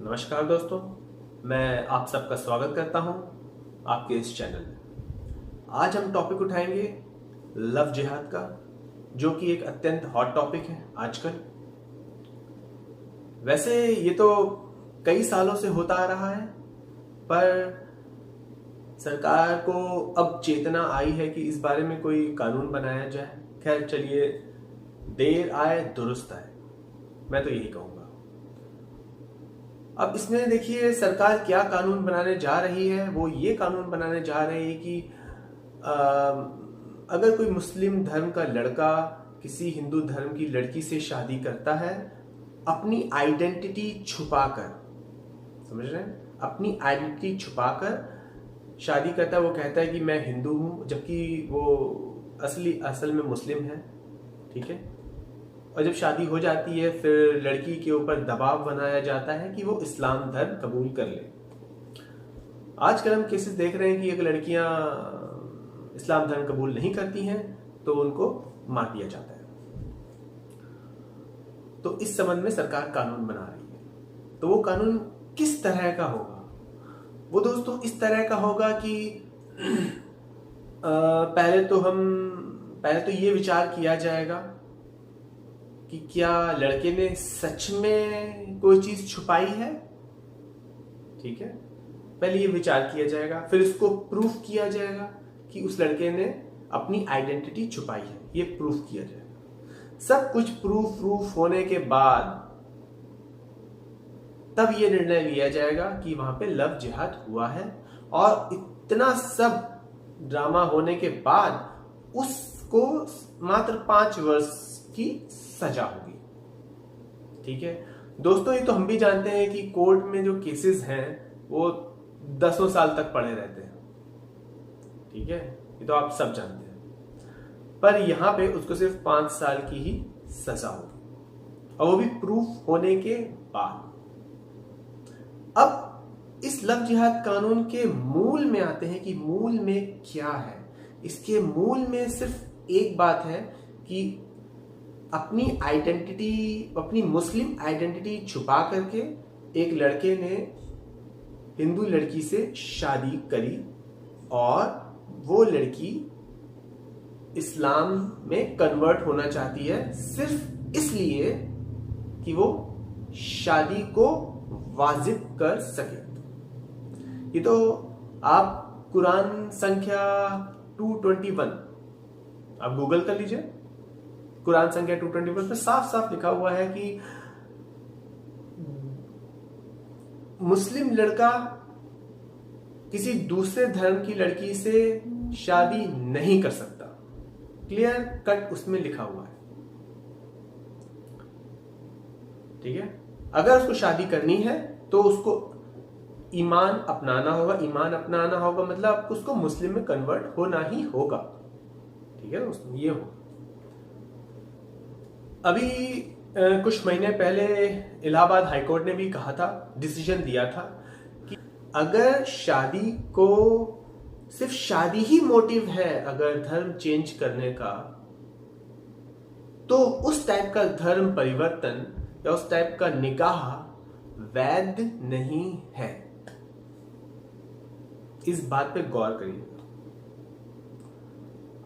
नमस्कार दोस्तों, मैं आप सबका स्वागत करता हूं आपके इस चैनल में। आज हम टॉपिक उठाएंगे लव जिहाद का, जो कि एक अत्यंत हॉट टॉपिक है आजकल। वैसे ये तो कई सालों से होता आ रहा है, पर सरकार को अब चेतना आई है कि इस बारे में कोई कानून बनाया जाए। खैर चलिए, देर आए दुरुस्त आए, मैं तो यही कहूँगा। अब इसमें देखिए सरकार क्या कानून बनाने जा रही है। वो ये कानून बनाने जा रही है कि अगर कोई मुस्लिम धर्म का लड़का किसी हिंदू धर्म की लड़की से शादी करता है, अपनी आइडेंटिटी छुपाकर, समझ रहे हैं, अपनी आइडेंटिटी छुपाकर शादी करता है। वो कहता है कि मैं हिंदू हूं, जबकि वो असल में मुस्लिम है। ठीक है। और जब शादी हो जाती है, फिर लड़की के ऊपर दबाव बनाया जाता है कि वो इस्लाम धर्म कबूल कर ले। आजकल हम केसेस देख रहे हैं कि अगर लड़कियां इस्लाम धर्म कबूल नहीं करती हैं तो उनको मार दिया जाता है। तो इस संबंध में सरकार कानून बना रही है। तो वो कानून किस तरह का होगा? वो दोस्तों इस तरह का होगा कि पहले तो ये विचार किया जाएगा कि क्या लड़के ने सच में कोई चीज छुपाई है। ठीक है, पहले ये विचार किया जाएगा, फिर इसको प्रूफ किया जाएगा कि उस लड़के ने अपनी आइडेंटिटी छुपाई है। ये प्रूफ किया जाएगा। सब कुछ प्रूफ होने के बाद तब ये निर्णय लिया जाएगा कि वहां पे लव जिहाद हुआ है। और इतना सब ड्रामा होने के बाद उसको मात्र 5 वर्ष की सजा होगी। ठीक है दोस्तों, ये तो हम भी जानते हैं कि कोर्ट में जो केसेस हैं वो 10 साल तक पड़े रहते हैं। ठीक है, ये तो आप सब जानते हैं। पर यहां पे उसको सिर्फ 5 साल की ही सजा होगी, और वो भी प्रूफ होने के बाद। अब इस लव जिहाद कानून के मूल में आते हैं कि मूल में क्या है। इसके मूल में सिर्फ एक बात है कि अपनी आइडेंटिटी, अपनी मुस्लिम आइडेंटिटी छुपा करके एक लड़के ने हिंदू लड़की से शादी करी, और वो लड़की इस्लाम में कन्वर्ट होना चाहती है सिर्फ इसलिए कि वो शादी को वाजिब कर सके। ये तो आप कुरान संख्या 221 आप गूगल कर लीजिए। कुरान संख्या 221 में साफ साफ लिखा हुआ है कि मुस्लिम लड़का किसी दूसरे धर्म की लड़की से शादी नहीं कर सकता। क्लियर कट उसमें लिखा हुआ है। ठीक है, अगर उसको शादी करनी है तो उसको ईमान अपनाना होगा। ईमान अपनाना होगा मतलब उसको मुस्लिम में कन्वर्ट होना ही होगा। ठीक है दोस्तों, ये हो। अभी कुछ महीने पहले इलाहाबाद हाईकोर्ट ने भी कहा था, डिसीजन दिया था कि अगर शादी को सिर्फ शादी ही मोटिव है, अगर धर्म चेंज करने का, तो उस टाइप का धर्म परिवर्तन या उस टाइप का निकाह वैध नहीं है। इस बात पे गौर करिए।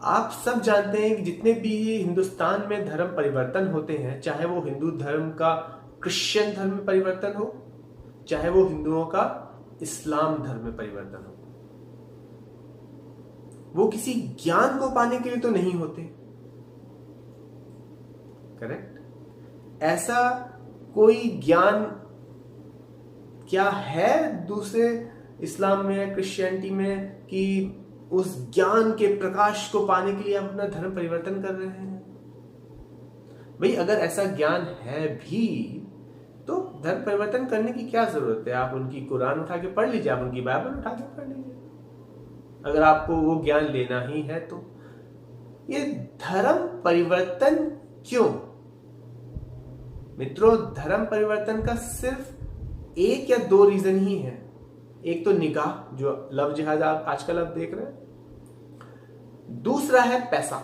आप सब जानते हैं कि जितने भी हिंदुस्तान में धर्म परिवर्तन होते हैं, चाहे वो हिंदू धर्म का क्रिश्चियन धर्म में परिवर्तन हो, चाहे वो हिंदुओं का इस्लाम धर्म में परिवर्तन हो, वो किसी ज्ञान को पाने के लिए तो नहीं होते। करेक्ट? ऐसा कोई ज्ञान क्या है दूसरे इस्लाम में, क्रिश्चियनिटी में, कि उस ज्ञान के प्रकाश को पाने के लिए हम अपना धर्म परिवर्तन कर रहे हैं? भाई अगर ऐसा ज्ञान है भी तो धर्म परिवर्तन करने की क्या जरूरत है? आप उनकी कुरान उठा के पढ़ लीजिए, आप उनकी बाइबल उठा के पढ़ लीजिए, अगर आपको वो ज्ञान लेना ही है तो। ये धर्म परिवर्तन क्यों? मित्रों, धर्म परिवर्तन का सिर्फ 1 या 2 रीजन ही है। एक तो निकाह, जो लव जिहाद आप आजकल आप देख रहे हैं। दूसरा है पैसा।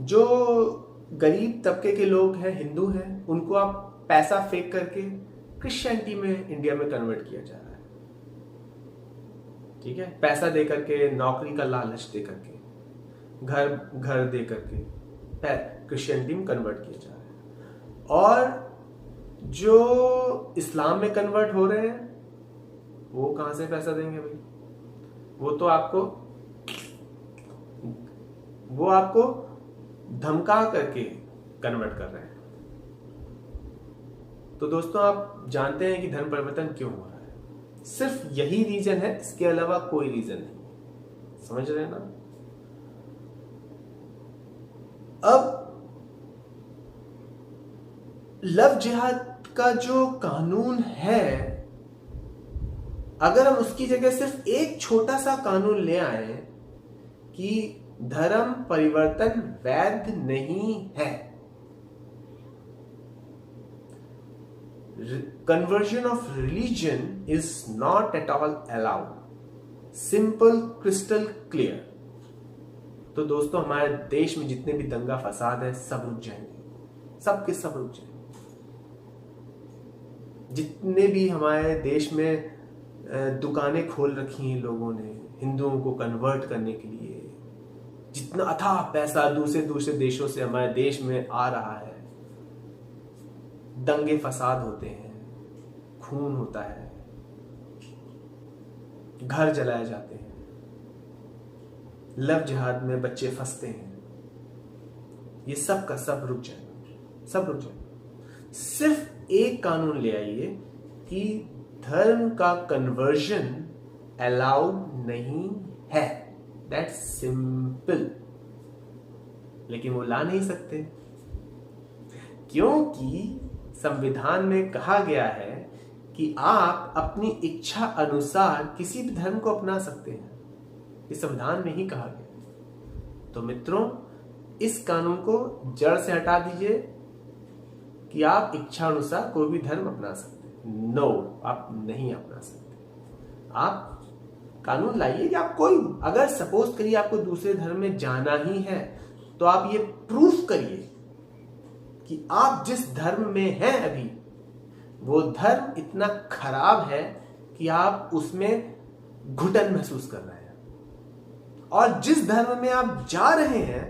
जो गरीब तबके के लोग हैं, हिंदू हैं, उनको आप पैसा फेंक करके क्रिश्चियनिटी में इंडिया में कन्वर्ट किया जा रहा है। ठीक है, पैसा दे करके, नौकरी का लालच दे करके, घर दे करके क्रिश्चियनिटी में कन्वर्ट किया जा रहा है। और जो इस्लाम में कन्वर्ट हो रहे हैं वो कहां से पैसा देंगे भाई? वो आपको धमका करके कन्वर्ट कर रहे हैं। तो दोस्तों, आप जानते हैं कि धर्म परिवर्तन क्यों हो रहा है? सिर्फ यही रीजन है, इसके अलावा कोई रीजन नहीं। समझ रहे हैं ना? अब लव जिहाद का जो कानून है, अगर हम उसकी जगह सिर्फ एक छोटा सा कानून ले आए कि धर्म परिवर्तन वैध नहीं है, conversion of religion is not at all allowed, simple crystal clear, तो दोस्तों हमारे देश में जितने भी दंगा फसाद है सब रुक जाएंगे, सब के सब रुक जाएंगे। जितने भी हमारे देश में दुकानें खोल रखी हैं लोगों ने हिंदुओं को कन्वर्ट करने के लिए, जितना अथाह पैसा दूसरे देशों से हमारे देश में आ रहा है, दंगे फसाद होते हैं, खून होता है, घर जलाए जाते हैं, लव जिहाद में बच्चे फंसते हैं, ये सब का सब रुक जाएगा, सब रुक जाएगा। सिर्फ एक कानून ले आइए कि धर्म का कन्वर्जन अलाउड नहीं है, दैट्स सिंपल। लेकिन वो ला नहीं सकते, क्योंकि संविधान में कहा गया है कि आप अपनी इच्छा अनुसार किसी भी धर्म को अपना सकते हैं, इस संविधान में ही कहा गया है। तो मित्रों, इस कानून को जड़ से हटा दीजिए कि आप इच्छा अनुसार कोई भी धर्म अपना सकते हैं। नो, आप नहीं अपना सकते। आप कानून लाइए कि आप कोई, अगर सपोज करिए आपको दूसरे धर्म में जाना ही है, तो आप ये प्रूफ करिए कि आप जिस धर्म में हैं अभी, वो धर्म इतना खराब है कि आप उसमें घुटन महसूस कर रहे हैं, और जिस धर्म में आप जा रहे हैं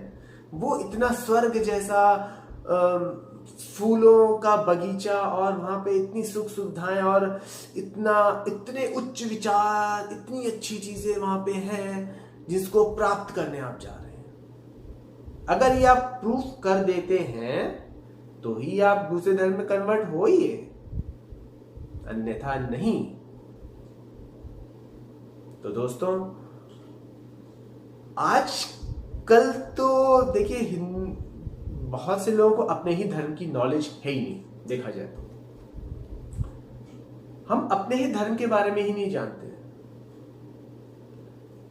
वो इतना स्वर्ग जैसा फूलों का बगीचा, और वहां पे इतनी सुख सुविधाएं, और इतने उच्च विचार, इतनी अच्छी चीजें वहां पे हैं जिसको प्राप्त करने आप जा रहे हैं। अगर ये आप प्रूफ कर देते हैं तो ही आप दूसरे धर्म में कन्वर्ट होइए, अन्यथा नहीं। तो दोस्तों, आज कल तो देखिए बहुत से लोगों को अपने ही धर्म की नॉलेज है ही नहीं। देखा जाए तो हम अपने ही धर्म के बारे में ही नहीं जानते।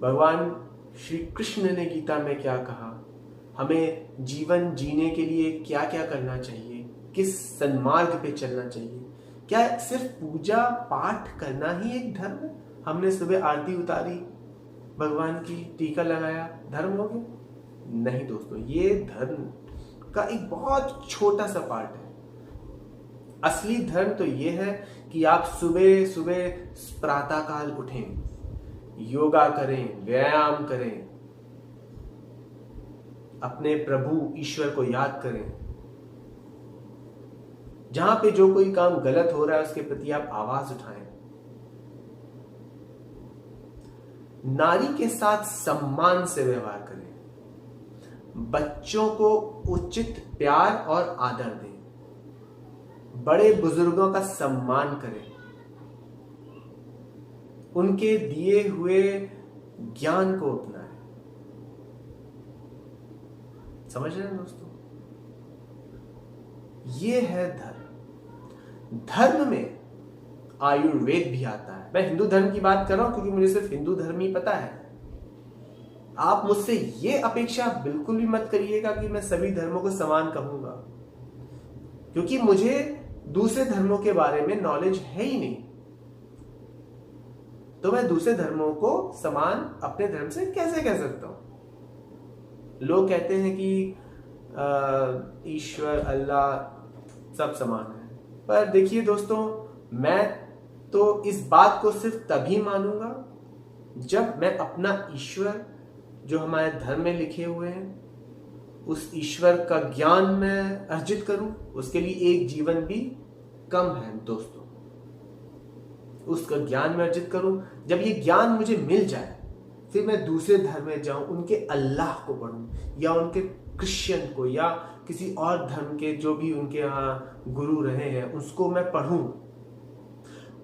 भगवान श्री कृष्ण ने गीता में क्या कहा, हमें जीवन जीने के लिए क्या क्या करना चाहिए, किस सन्मार्ग पे चलना चाहिए। क्या सिर्फ पूजा पाठ करना ही एक धर्म है? हमने सुबह आरती उतारी, भगवान की टीका लगाया, धर्म हो गया? नहीं दोस्तों, ये धर्म का एक बहुत छोटा सा पार्ट है। असली धर्म तो ये है कि आप सुबह सुबह प्रातःकाल उठें, योगा करें, व्यायाम करें, अपने प्रभु ईश्वर को याद करें। जहां पे जो कोई काम गलत हो रहा है उसके प्रति आप आवाज उठाएं। नारी के साथ सम्मान से व्यवहार करें, बच्चों को उचित प्यार और आदर दें, बड़े बुजुर्गों का सम्मान करें, उनके दिए हुए ज्ञान को अपनाएं। समझ रहे हैं दोस्तों? ये है धर्म। धर्म में आयुर्वेद भी आता है। मैं हिंदू धर्म की बात कर रहा हूं क्योंकि मुझे सिर्फ हिंदू धर्म ही पता है। आप मुझसे ये अपेक्षा बिल्कुल भी मत करिएगा कि मैं सभी धर्मों को समान कहूंगा, क्योंकि मुझे दूसरे धर्मों के बारे में नॉलेज है ही नहीं। तो मैं दूसरे धर्मों को समान अपने धर्म से कैसे कह सकता हूं? लोग कहते हैं कि ईश्वर, अल्लाह सब समान है। पर देखिए दोस्तों, मैं तो इस बात को सिर्फ तभी मानूंगा जब मैं अपना ईश्वर जो हमारे धर्म में लिखे हुए हैं उस ईश्वर का ज्ञान मैं अर्जित करूं। उसके लिए एक जीवन भी कम है दोस्तों, उसका ज्ञान मैं अर्जित करूं। जब ये ज्ञान मुझे मिल जाए फिर मैं दूसरे धर्म में जाऊं, उनके अल्लाह को पढ़ूं या उनके क्रिश्चियन को या किसी और धर्म के जो भी उनके यहाँ गुरु रहे हैं उसको मैं पढ़ूं,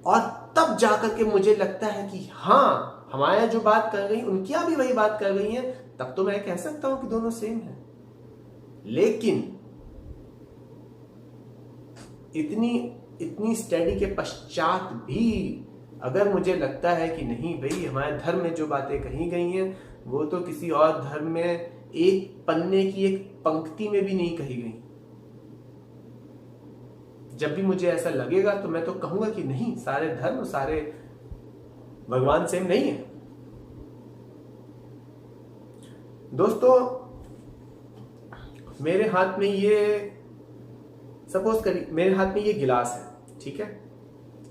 और तब जाकर के मुझे लगता है कि हाँ हमारे यहाँ जो बात कर रही उनकी यहाँ भी वही बात कर रही है, तब तो मैं कह सकता हूं कि दोनों सेम है। लेकिन इतनी स्टडी के पश्चात भी अगर मुझे लगता है कि नहीं भाई हमारे धर्म में जो बातें कही गई हैं वो तो किसी और धर्म में एक पन्ने की एक पंक्ति में भी नहीं कही गई, जब भी मुझे ऐसा लगेगा तो मैं तो कहूंगा कि नहीं, सारे धर्म सारे भगवान सेम नहीं है। दोस्तों मेरे हाथ में ये सपोज करिए मेरे हाथ में ये गिलास है, ठीक है,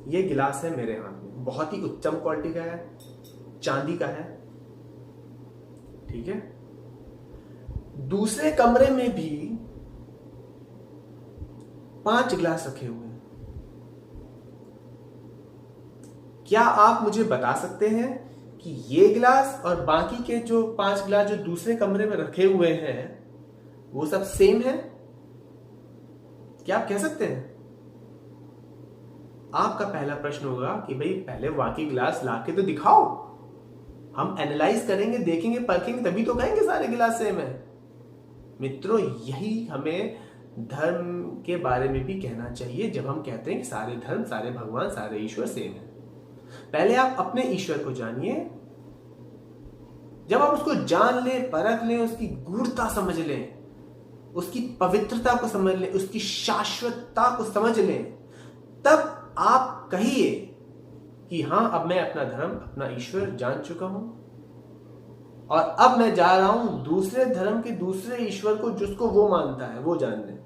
ये गिलास है मेरे हाथ में, बहुत ही उत्तम क्वालिटी का है, चांदी का है, ठीक है। दूसरे कमरे में भी 5 गिलास रखे हुए हैं। क्या आप मुझे बता सकते हैं कि ये गिलास और बाकी के जो 5 गिलास जो दूसरे कमरे में रखे हुए हैं वो सब सेम है? क्या आप कह सकते हैं? आपका पहला प्रश्न होगा कि भाई पहले वाकई गिलास लाके तो दिखाओ, हम एनालाइज करेंगे, देखेंगे, परखेंगे, तभी तो कहेंगे सारे गिलास सेम है। मित्रों यही हमें धर्म के बारे में भी कहना चाहिए जब हम कहते हैं कि सारे धर्म सारे भगवान सारे ईश्वर सेम है। पहले आप अपने ईश्वर को जानिए, जब आप उसको जान लें, परख लें, उसकी गूढ़ता समझ लें, उसकी पवित्रता को समझ लें, उसकी शाश्वतता को समझ लें, तब आप कहिए कि हां अब मैं अपना धर्म अपना ईश्वर जान चुका हूं और अब मैं जा रहा हूं दूसरे धर्म के दूसरे ईश्वर को जिसको वो मानता है वो जानने।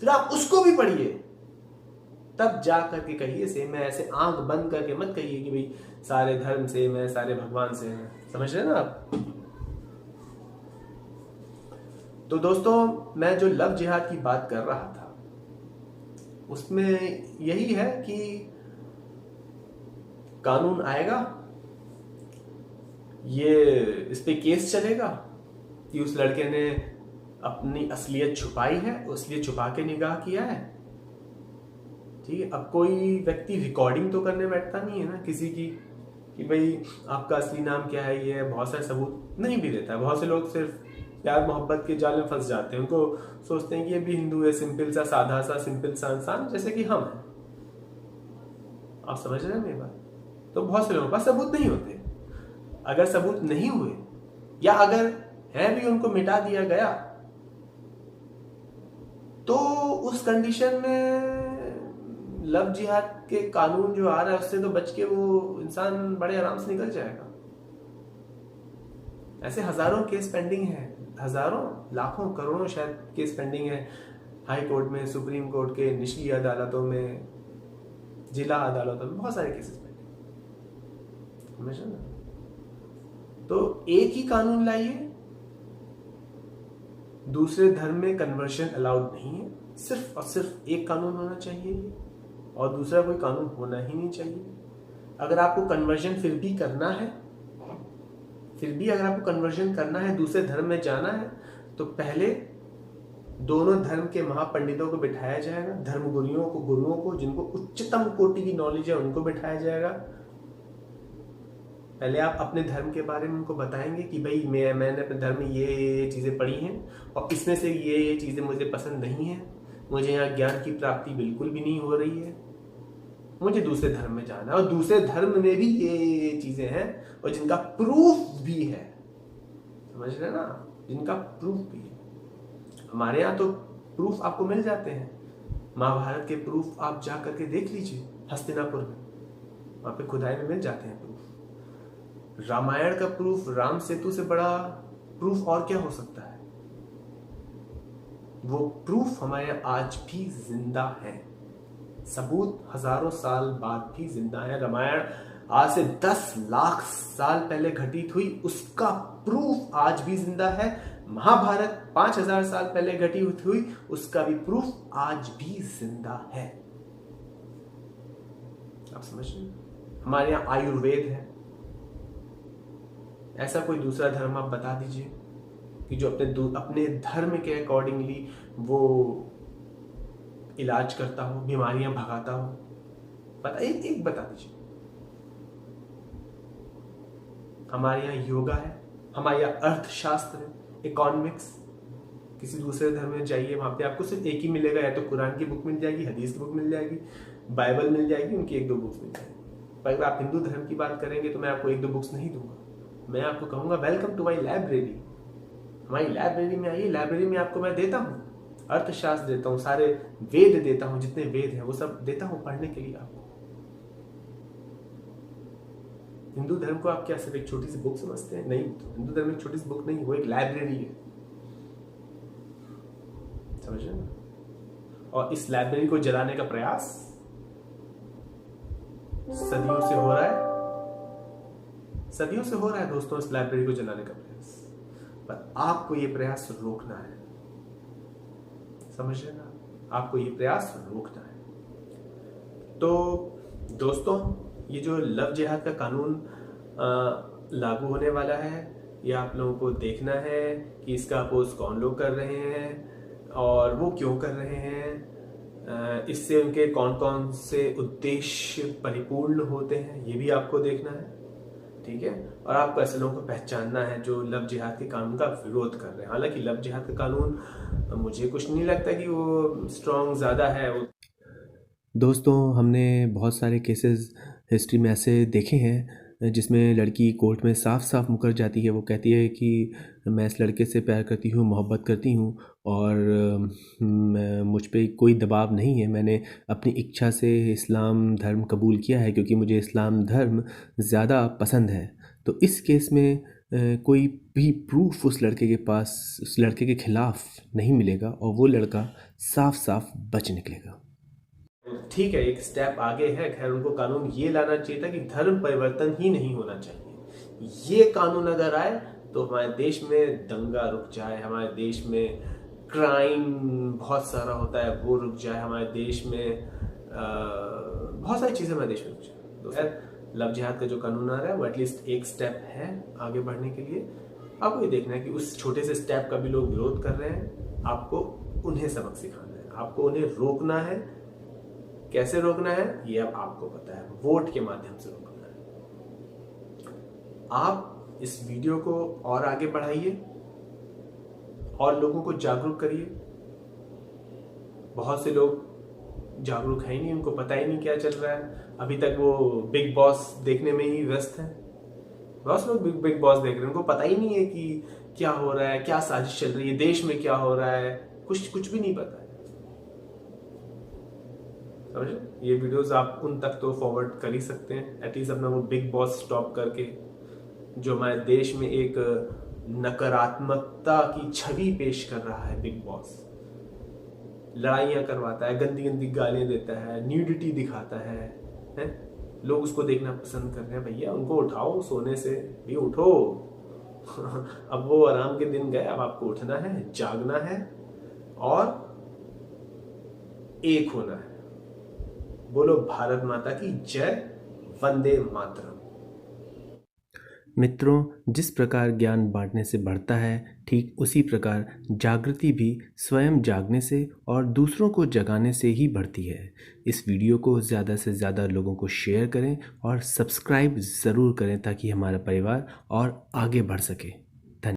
फिर आप उसको भी पढ़िए, तब जा करके कहिए सेम है। ऐसे आंख बंद करके मत कहिए कि भाई सारे धर्म सेम है सारे भगवान सेम है। समझ रहे हैं ना आप? तो दोस्तों मैं जो लव जिहाद की बात कर रहा था उसमें यही है कि कानून आएगा, ये इस पे केस चलेगा कि उस लड़के ने अपनी असलियत छुपाई है, असलियत छुपा के निकाह किया है, ठीक है। अब कोई व्यक्ति रिकॉर्डिंग तो करने बैठता नहीं है ना किसी की कि भाई आपका असली नाम क्या है, ये बहुत सारे सबूत नहीं भी देता है। बहुत से लोग सिर्फ प्यार मोहब्बत के जाल में फंस जाते हैं, उनको सोचते हैं कि ये भी हिंदू है, सिंपल सा साधा सा सिंपल सा इंसान जैसे कि हम हैं। आप समझ रहे हैं मेरी बात? तो बहुत से लोगों के पास सबूत नहीं होते। अगर सबूत नहीं हुए या अगर है भी उनको मिटा दिया गया तो उस कंडीशन में लव जिहाद के कानून जो आ रहा है उससे तो बच के वो इंसान बड़े आराम से निकल जाएगा। ऐसे हजारों केस पेंडिंग है, हजारों लाखों करोड़ों शायद केस पेंडिंग है हाई कोर्ट में, सुप्रीम कोर्ट के निचली अदालतों में, जिला अदालतों में, बहुत सारे केसेस पेंडिंग। समझे ना? तो एक ही कानून लाइए, दूसरे धर्म में कन्वर्शन अलाउड नहीं है, सिर्फ और सिर्फ एक कानून होना चाहिए और दूसरा कोई कानून होना ही नहीं चाहिए। अगर आपको कन्वर्शन फिर भी अगर आपको कन्वर्शन करना है, दूसरे धर्म में जाना है, तो पहले दोनों धर्म के महापंडितों को बिठाया जाएगा, धर्म गुरुओं को जिनको उच्चतम कोटि की नॉलेज है उनको बिठाया जाएगा। पहले आप अपने धर्म के बारे में उनको बताएंगे कि भाई मैंने अपने धर्म में ये चीज़ें पढ़ी हैं और इसमें से ये चीज़ें मुझे पसंद नहीं है, मुझे यहाँ ज्ञान की प्राप्ति बिल्कुल भी नहीं हो रही है, मुझे दूसरे धर्म में जाना है और दूसरे धर्म में भी ये चीज़ें हैं और जिनका प्रूफ भी है। समझ रहे ना? जिनका प्रूफ भी है। हमारे यहाँ तो प्रूफ आपको मिल जाते हैं। महाभारत के प्रूफ आप जा करके देख लीजिए हस्तिनापुर में, वहाँ पे खुदाई में मिल जाते हैं प्रूफ। रामायण का प्रूफ, राम सेतु से बड़ा प्रूफ और क्या हो सकता है? वो प्रूफ हमारे आज भी जिंदा है। सबूत हजारों साल बाद भी जिंदा है। रामायण आज से 10 लाख साल पहले घटित हुई, उसका प्रूफ आज भी जिंदा है। महाभारत 5000 साल पहले घटित हुई, उसका भी प्रूफ आज भी जिंदा है। आप समझ रहे हैं? हमारे यहां आयुर्वेद है। ऐसा कोई दूसरा धर्म आप बता दीजिए कि जो अपने धर्म के अकॉर्डिंगली वो इलाज करता हो, बीमारियां भगाता हो। एक बता दीजिए। हमारे यहाँ योगा है, हमारे यहाँ अर्थशास्त्र है, इकोनॉमिक्स। किसी दूसरे धर्म में जाइए, वहां पे आपको सिर्फ एक ही मिलेगा, या तो कुरान की बुक मिल जाएगी, हदीस की बुक मिल जाएगी, बाइबल मिल जाएगी, उनकी 1-2 बुक्स मिल जाएगी। पर अगर आप हिंदू धर्म की बात करेंगे तो मैं आपको 1-2 बुक्स नहीं दूंगा। मैं आपको कहूंगा वेलकम टू माई लाइब्रेरी। हमारी लाइब्रेरी में आइए। लाइब्रेरी में आपको मैं देता हूँ अर्थशास्त्र, देता हूँ, सारे वेद देता हूँ, जितने वेद हैं वो सब देता हूँ पढ़ने के लिए आपको। हिंदू धर्म को आप क्या सिर्फ एक छोटी सी बुक समझते हैं? नहीं, तो हिंदू धर्म एक छोटी सी बुक नहीं, वो एक लाइब्रेरी है। समझ रहे हैं? और इस लाइब्रेरी को जलाने का प्रयास सदियों से हो रहा है, सदियों से हो रहा है दोस्तों, इस लाइब्रेरी को जलाने का प्रयास। पर आपको ये प्रयास रोकना है। समझ रहे ना? आपको ये प्रयास रोकना है। तो दोस्तों, ये जो लव जिहाद का कानून लागू होने वाला है, ये आप लोगों को देखना है कि इसका अपोज कौन लोग कर रहे हैं और वो क्यों कर रहे हैं, इससे उनके कौन कौन से उद्देश्य परिपूर्ण होते हैं, ये भी आपको देखना है। ठीक है? और आपको ऐसे लोगों को पहचानना है जो लव जिहाद के कानून का विरोध कर रहे हैं। हालांकि लव जिहाद का कानून मुझे कुछ नहीं लगता कि वो स्ट्रॉन्ग ज़्यादा है। दोस्तों, हमने बहुत सारे केसेस हिस्ट्री में ऐसे देखे हैं जिसमें लड़की कोर्ट में साफ साफ मुकर जाती है। वो कहती है कि मैं इस लड़के से प्यार करती हूँ, मोहब्बत करती हूँ और मुझ पे कोई दबाव नहीं है। मैंने अपनी इच्छा से इस्लाम धर्म कबूल किया है क्योंकि मुझे इस्लाम धर्म ज़्यादा पसंद है। तो इस केस में कोई भी प्रूफ उस लड़के के पास, उस लड़के के खिलाफ नहीं मिलेगा और वो लड़का साफ साफ बच निकलेगा। ठीक है, एक स्टेप आगे है। खैर, उनको कानून ये लाना चाहिए था कि धर्म परिवर्तन ही नहीं होना चाहिए। ये कानून अगर आए तो हमारे देश में दंगा रुक जाए, हमारे देश में क्राइम बहुत सारा होता है वो रुक जाए, हमारे देश में बहुत सारी चीज़ें हमारे देश में रुक जाए। तो खैर, लव जिहाद का जो कानून आ रहा है वो एटलीस्ट एक स्टेप है आगे बढ़ने के लिए। आपको ये देखना है कि उस छोटे से स्टेप का भी लोग विरोध कर रहे हैं। आपको उन्हें सबक सिखाना है, आपको उन्हें रोकना है। कैसे रोकना है ये अब आपको पता है, वोट के माध्यम से रोकना है। आप इस वीडियो को और आगे बढ़ाइए और लोगों को जागरूक करिए। बहुत से लोग जागरूक है ही नहीं, उनको पता ही नहीं क्या चल रहा है। अभी तक वो बिग बॉस देखने में ही व्यस्त हैं। बहुत से लोग बिग बॉस देख रहे हैं, उनको पता ही नहीं है कि क्या हो रहा है, क्या साजिश चल रही है, देश में क्या हो रहा है, कुछ भी नहीं पता है। समझे? ये वीडियोस आप उन तक तो फॉरवर्ड कर ही सकते हैं, एटलीस्ट अपना वो बिग बॉस स्टॉप करके, जो हमारे देश में एक नकारात्मकता की छवि पेश कर रहा है। बिग बॉस लड़ाइयाँ करवाता है, गंदी गंदी गालियाँ देता है, न्यूडिटी दिखाता है? लोग उसको देखना पसंद कर रहे हैं। भैया, उनको उठाओ सोने से, भी उठो। अब वो आराम के दिन गए, अब आपको उठना है, जागना है और एक होना है। बोलो भारत माता की जय, वंदे मातरम। मित्रों, जिस प्रकार ज्ञान बांटने से बढ़ता है, ठीक उसी प्रकार जागृति भी स्वयं जागने से और दूसरों को जगाने से ही बढ़ती है। इस वीडियो को ज़्यादा से ज़्यादा लोगों को शेयर करें और सब्सक्राइब ज़रूर करें ताकि हमारा परिवार और आगे बढ़ सके।